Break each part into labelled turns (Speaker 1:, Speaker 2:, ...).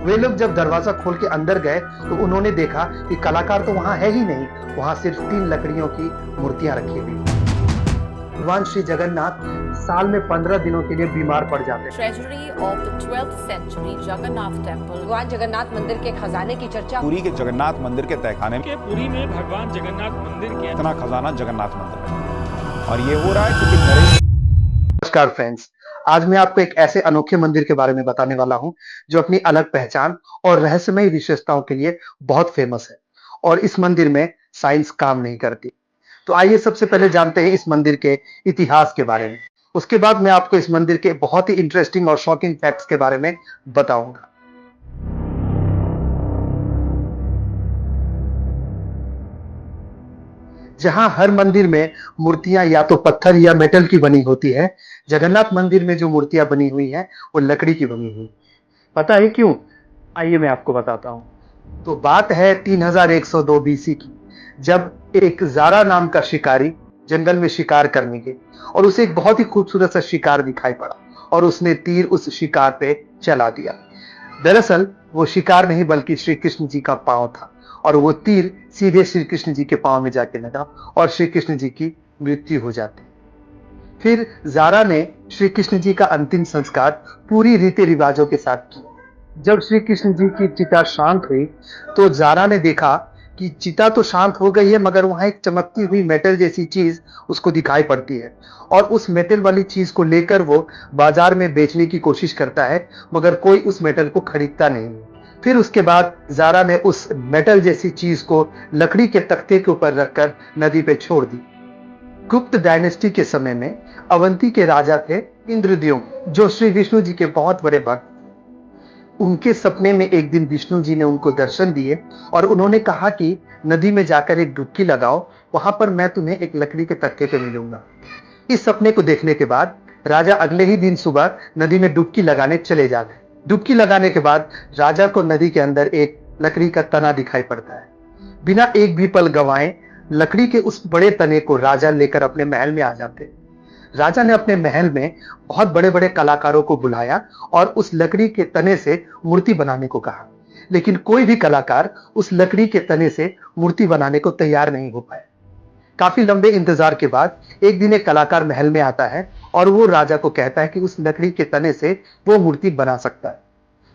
Speaker 1: वे लोग जब दरवाजा खोल के अंदर गए तो उन्होंने देखा कि कलाकार तो वहां है ही नहीं, वहां सिर्फ 3 लकड़ियों की मूर्तियां रखी हुई। भगवान श्री जगन्नाथ साल में 15 दिनों के लिए बीमार पड़ जाते हैं।
Speaker 2: Treasury of the 12th century Jagannath Temple.
Speaker 3: भगवान जगन्नाथ मंदिर के खजाने की चर्चा।
Speaker 4: पुरी के जगन्नाथ मंदिर के तहखाने में
Speaker 5: के पुरी में भगवान जगन्नाथ मंदिर के
Speaker 4: इतना खजाना जगन्नाथ मंदिर में, और ये हो रहा है क्योंकि नरेंद्र।
Speaker 1: नमस्कार फ्रेंड्स, आज मैं आपको एक ऐसे अनोखे मंदिर के बारे में बताने वाला हूं जो अपनी अलग पहचान और रहस्यमय विशेषताओं के लिए बहुत फेमस है। और इस मंदिर में साइंस काम नहीं करती। तो आइए सबसे पहले जानते हैं इस मंदिर के इतिहास के बारे में। उसके बाद मैं आपको इस मंदिर के बहुत ही इंटरेस्टिंग और शॉकिंग फैक्ट्स के बारे में बताऊंगा। जहां हर मंदिर में मूर्तियां या तो पत्थर या मेटल की बनी होती है, जगन्नाथ मंदिर में जो मूर्तियां बनी हुई हैं वो लकड़ी की बनी हुई। पता है क्यों? आइए मैं आपको बताता हूं। तो बात है 3102 बीसी की, जब एक जारा नाम का शिकारी जंगल में शिकार करने गया और उसे एक बहुत ही खूबसूरत सा शिकार दिखाई पड़ा और उसने तीर उस शिकार पे चला दिया। दरअसल वो शिकार नहीं बल्कि श्री कृष्ण जी का पांव था और वो तीर सीधे श्री कृष्ण जी के पांव में जाके लगा और श्री कृष्ण जी की मृत्यु हो जाती। फिर जारा ने श्री कृष्ण जी का अंतिम संस्कार पूरी रीति रिवाजों के साथ किया। जब श्री कृष्ण जी की चिता शांत हुई तो जारा ने देखा कि चिता तो शांत हो गई है, मगर वहां एक चमकती हुई मेटल जैसी चीज उसको दिखाई पड़ती है और उस मेटल वाली चीज को लेकर वो बाजार में बेचने की कोशिश करता है, मगर कोई उस मेटल को खरीदता नहीं। फिर उसके बाद जारा ने उस मेटल जैसी चीज को लकड़ी के तख्ते के ऊपर रखकर नदी पे छोड़ दी। गुप्त डायनेस्टी के समय में अवंती के राजा थे इंद्रद्युम्न, जो श्री विष्णु जी के बहुत बड़े भक्त। उनके सपने में एक दिन विष्णु जी ने उनको दर्शन दिए और उन्होंने कहा कि नदी में जाकर एक डुबकी लगाओ, वहां पर मैं तुम्हें एक लकड़ी के तख्ते पे मिलूंगा। इस सपने को देखने के बाद राजा अगले ही दिन सुबह नदी में डुबकी लगाने चले जाते। डुबकी लगाने के बाद राजा को नदी के अंदर एक लकड़ी का तना दिखाई पड़ता है। बिना एक भी पल गंवाए लकड़ी के उस बड़े तने को राजा लेकर अपने महल में आ जाते। राजा ने अपने महल में बहुत बड़े बड़े कलाकारों को बुलाया और उस लकड़ी के तने से मूर्ति बनाने को कहा, लेकिन कोई भी कलाकार उस लकड़ी के तने से मूर्ति बनाने को तैयार नहीं हो पाए। काफी लंबे इंतजार के बाद एक दिन एक कलाकार महल में आता है और वो राजा को कहता है कि उस लकड़ी के तने से वो मूर्ति बना सकता है।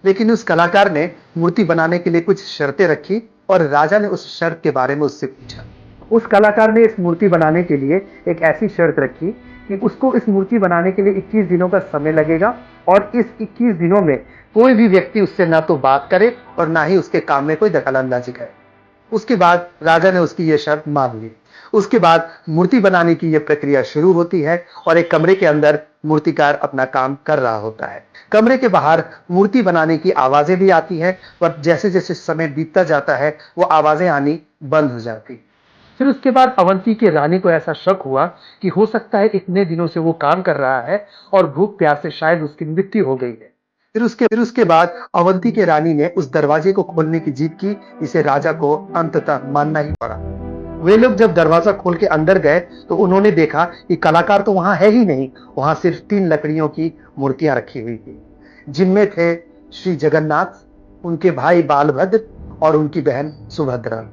Speaker 1: लेकिन उस कलाकार ने मूर्ति बनाने के लिए कुछ शर्तें रखी और राजा ने उस शर्त के बारे में उससे पूछा। उस कलाकार ने इस मूर्ति बनाने के लिए एक ऐसी शर्त रखी कि उसको इस मूर्ति बनाने के लिए 21 दिनों का समय लगेगा और इस 21 दिनों में कोई भी व्यक्ति उससे ना तो बात करे और ना ही उसके काम में कोई दखलंदाजी करे। उसके बाद राजा ने उसकी यह शर्त मान ली। उसके बाद मूर्ति बनाने की यह प्रक्रिया शुरू होती है और एक कमरे के अंदर मूर्तिकार अपना काम कर रहा होता है। कमरे के बाहर मूर्ति बनाने की आवाजें भी आती है, पर जैसे जैसे समय बीतता जाता है वो आवाजें आनी बंद हो जाती। फिर उसके बाद अवंती की रानी को ऐसा शक हुआ कि हो सकता है इतने दिनों से वो काम कर रहा है और भूख प्यास से शायद उसकी मृत्यु हो गई है। फिर उसके बाद अवंती के रानी ने उस दरवाजे को खोलने की जिद की, इसे राजा को अंततः मानना ही पड़ा। वे लोग जब दरवाजा खोल के अंदर गए तो उन्होंने देखा कि कलाकार तो वहां है ही नहीं, वहां सिर्फ 3 लकड़ियों की मूर्तियां रखी हुई थी, जिनमें थे श्री जगन्नाथ, उनके भाई बालभद्र और उनकी बहन सुभद्रा।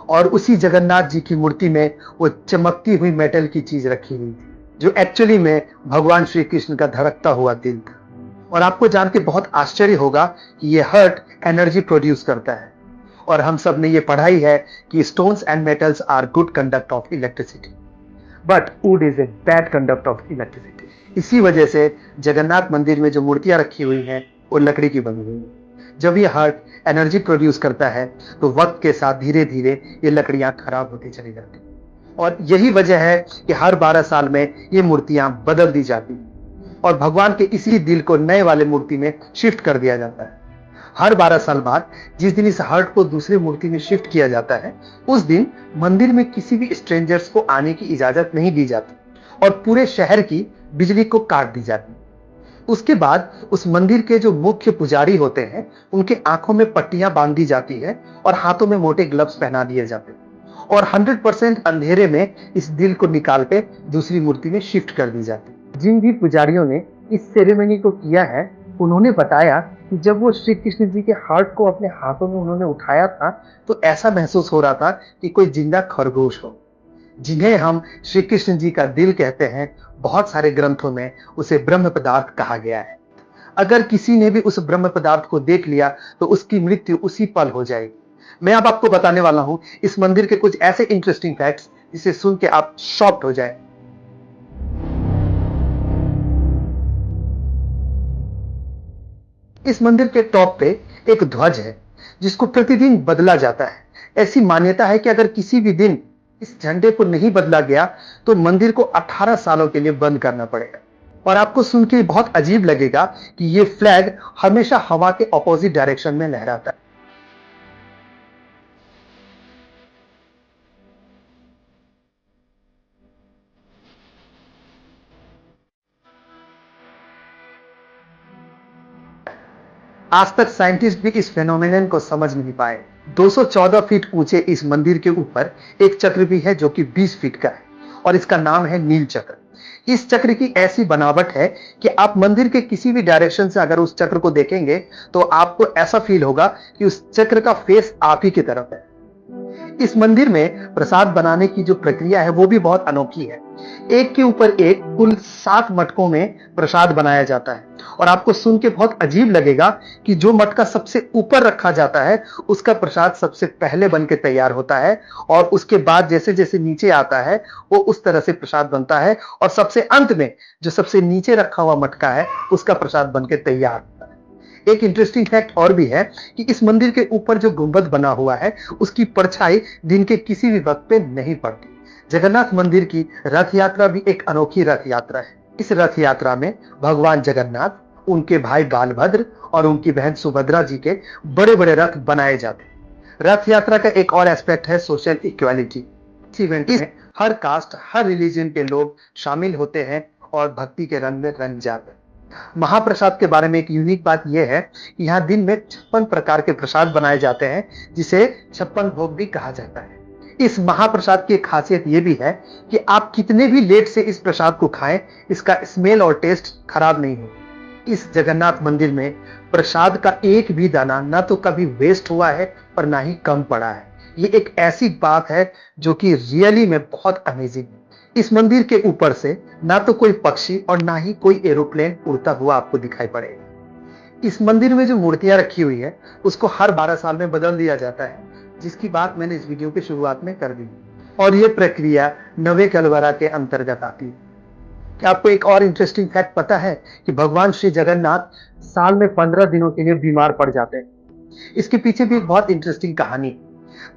Speaker 1: और उसी जगन्नाथ जी की मूर्ति में वो चमकती हुई मेटल की चीज रखी हुई थी, जो एक्चुअली में भगवान श्री कृष्ण का धड़कता हुआ दिल था। और आपको जान के बहुत आश्चर्य होगा कि ये हर्ट एनर्जी प्रोड्यूस करता है, और हम सब ने ये पढ़ाई है कि stones and metals are good conduct of electricity, but wood is a bad conduct of electricity. इसी वजह से जगन्नाथ मंदिर में जो मूर्तियां रखी हुई हैं वो लकड़ी की बनी हुई है। जब ये हर्ट एनर्जी प्रोड्यूस करता है तो वक्त के साथ धीरे धीरे ये लकड़ियां खराब होती चली जाती, और यही वजह है कि हर 12 साल में ये मूर्तियां बदल दी जाती और भगवान के इसी दिल को नए वाले मूर्ति में शिफ्ट कर दिया जाता है। हर 12 साल बाद जिस दिन इस हर्ट को दूसरी मूर्ति में शिफ्ट किया जाता है, उस दिन मंदिर में किसी भी स्ट्रेंजर्स को आने की इजाजत नहीं दी जाती और पूरे शहर की बिजली को काट दी जाती। उसके बाद उस मंदिर के जो मुख्य पुजारी होते हैं उनके आंखों में पट्टियां बांध दी जाती है और हाथों में मोटे ग्लव्स पहना दिए जाते हैं और 100% अंधेरे में इस दिल को निकाल के दूसरी मूर्ति में शिफ्ट कर दी जाती है। जिन भी पुजारियों ने इस सेरेमनी को किया है उन्होंने बताया कि जब वो श्री कृष्ण जी के हार्ट को अपने हाथों में उन्होंने उठाया था तो ऐसा महसूस हो रहा था कि कोई जिंदा खरगोश हो, जिन्हें हम श्री कृष्ण जी का दिल कहते हैं। बहुत सारे ग्रंथों में उसे ब्रह्म पदार्थ कहा गया है। अगर किसी ने भी उस ब्रह्म पदार्थ को देख लिया तो उसकी मृत्यु उसी पल हो जाएगी। मैं अब आपको बताने वाला हूं इस मंदिर के कुछ ऐसे इंटरेस्टिंग फैक्ट्स जिसे सुन के आप शॉक्ड हो जाए। इस मंदिर के टॉप पे एक ध्वज है जिसको प्रतिदिन बदला जाता है। ऐसी मान्यता है कि अगर किसी भी दिन इस झंडे को नहीं बदला गया तो मंदिर को 18 सालों के लिए बंद करना पड़ेगा। और आपको सुन के बहुत अजीब लगेगा कि ये फ्लैग हमेशा हवा के ऑपोजिट डायरेक्शन में लहराता है। आज तक साइंटिस्ट भी इस फेनोमेनन को समझ नहीं पाए। 214 फीट ऊंचे इस मंदिर के ऊपर एक चक्र भी है जो कि 20 फीट का है और इसका नाम है नील चक्र। इस चक्र की ऐसी बनावट है कि आप मंदिर के किसी भी डायरेक्शन से अगर उस चक्र को देखेंगे तो आपको ऐसा फील होगा कि उस चक्र का फेस आप ही की तरफ है। इस मंदिर में प्रसाद बनाने की जो प्रक्रिया है वो भी बहुत अनोखी है। एक के ऊपर एक कुल 7 मटकों में प्रसाद बनाया जाता है और आपको सुन के बहुत अजीब लगेगा कि जो मटका सबसे ऊपर रखा जाता है उसका प्रसाद सबसे पहले बन के तैयार होता है और उसके बाद जैसे जैसे नीचे आता है वो उस तरह से प्रसाद बनता है और सबसे अंत में जो सबसे नीचे रखा हुआ मटका है उसका प्रसाद बन के तैयार होता है। एक इंटरेस्टिंग फैक्ट और भी है कि इस मंदिर के ऊपर जो गुंबद बना हुआ है उसकी परछाई दिन के किसी भी वक्त पे नहीं पड़ती। जगन्नाथ मंदिर की रथ यात्रा भी एक अनोखी रथ यात्रा है। इस रथ यात्रा में भगवान जगन्नाथ, उनके भाई बालभद्र और उनकी बहन सुभद्रा जी के बड़े बड़े रथ बनाए जाते हैं। रथ यात्रा का एक और एस्पेक्ट है सोशल इक्वालिटी। इस इवेंट में हर कास्ट, हर रिलीजन के लोग शामिल होते हैं और भक्ति के रंग में रंग जाते हैं। महाप्रसाद के बारे में एक यूनिक बात यह है कि यहाँ दिन में 56 प्रकार के प्रसाद बनाए जाते हैं जिसे 56 भोग भी कहा जाता है। इस महाप्रसाद की खासियत यह भी है कि आप कितने भी लेट से इस प्रसाद को खाएं, इसका स्मेल और टेस्ट खराब नहीं हो। इस जगन्नाथ मंदिर में प्रसाद का एक भी दाना ना तो कभी वेस्ट हुआ है और ना ही कम पड़ा है। ये एक ऐसी बात है जो कि रियली में बहुत अमेजिंग है। इस मंदिर के ऊपर से ना तो कोई पक्षी और ना ही कोई एरोप्लेन उड़ता हुआ आपको दिखाई पड़ेगा। इस मंदिर में जो मूर्तियां रखी हुई है उसको हर 12 साल में बदल दिया जाता है, जिसकी बात मैंने इस वीडियो की शुरुआत में कर दी और यह प्रक्रिया नवे कलवरा के अंतर्गत आती है। क्या आपको एक और इंटरेस्टिंग फैक्ट पता है कि भगवान श्री जगन्नाथ साल में 15 दिनों के लिए बीमार पड़ जाते हैं। इसके पीछे भी एक बहुत इंटरेस्टिंग कहानी है।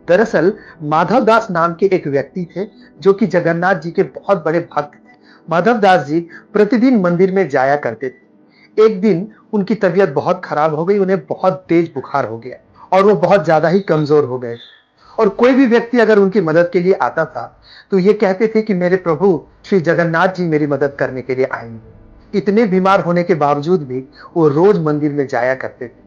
Speaker 1: दरअसल माधव दास नाम के एक व्यक्ति थे जो कि जगन्नाथ जी के बहुत बड़े भक्त थे। माधव दास जी प्रतिदिन मंदिर में जाया करते थे। एक दिन उनकी तबीयत बहुत खराब हो गई, उन्हें बहुत तेज बुखार हो गया और वो बहुत ज्यादा ही कमजोर हो गए। और कोई भी व्यक्ति अगर उनकी मदद के लिए आता था तो ये कहते थे कि मेरे प्रभु श्री जगन्नाथ जी मेरी मदद करने के लिए आएंगे। इतने बीमार होने के बावजूद भी वो रोज मंदिर में जाया करते थे।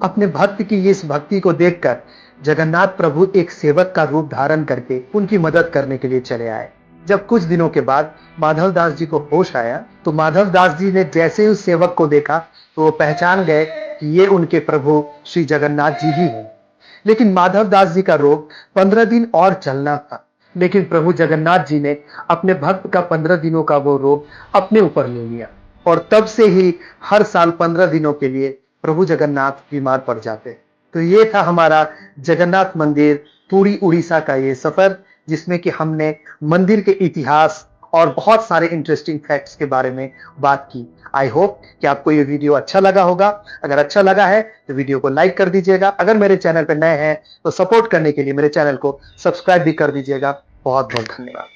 Speaker 1: अपने भक्त की इस भक्ति को देखकर जगन्नाथ प्रभु एक सेवक का रूप धारण करके उनकी मदद करने के लिए चले आए। जब कुछ दिनों के बाद माधव दास जी को होश आया तो माधव दास जी ने जैसे ही उस सेवक को देखा तो वो पहचान गए कि ये उनके प्रभु श्री जगन्नाथ जी ही हैं। लेकिन माधव दास जी का रोग 15 दिन और चलना था, लेकिन प्रभु जगन्नाथ जी ने अपने भक्त का 15 दिनों का वो रोग अपने ऊपर ले लिया और तब से ही हर साल 15 दिनों के लिए प्रभु जगन्नाथ बीमार पड़ जाते। तो ये था हमारा जगन्नाथ मंदिर पूरी उड़ीसा का ये सफर, जिसमें कि हमने मंदिर के इतिहास और बहुत सारे इंटरेस्टिंग फैक्ट्स के बारे में बात की। आई होप कि आपको ये वीडियो अच्छा लगा होगा। अगर अच्छा लगा है तो वीडियो को लाइक कर दीजिएगा। अगर मेरे चैनल पर नए हैं तो सपोर्ट करने के लिए मेरे चैनल को सब्सक्राइब भी कर दीजिएगा। बहुत बहुत धन्यवाद।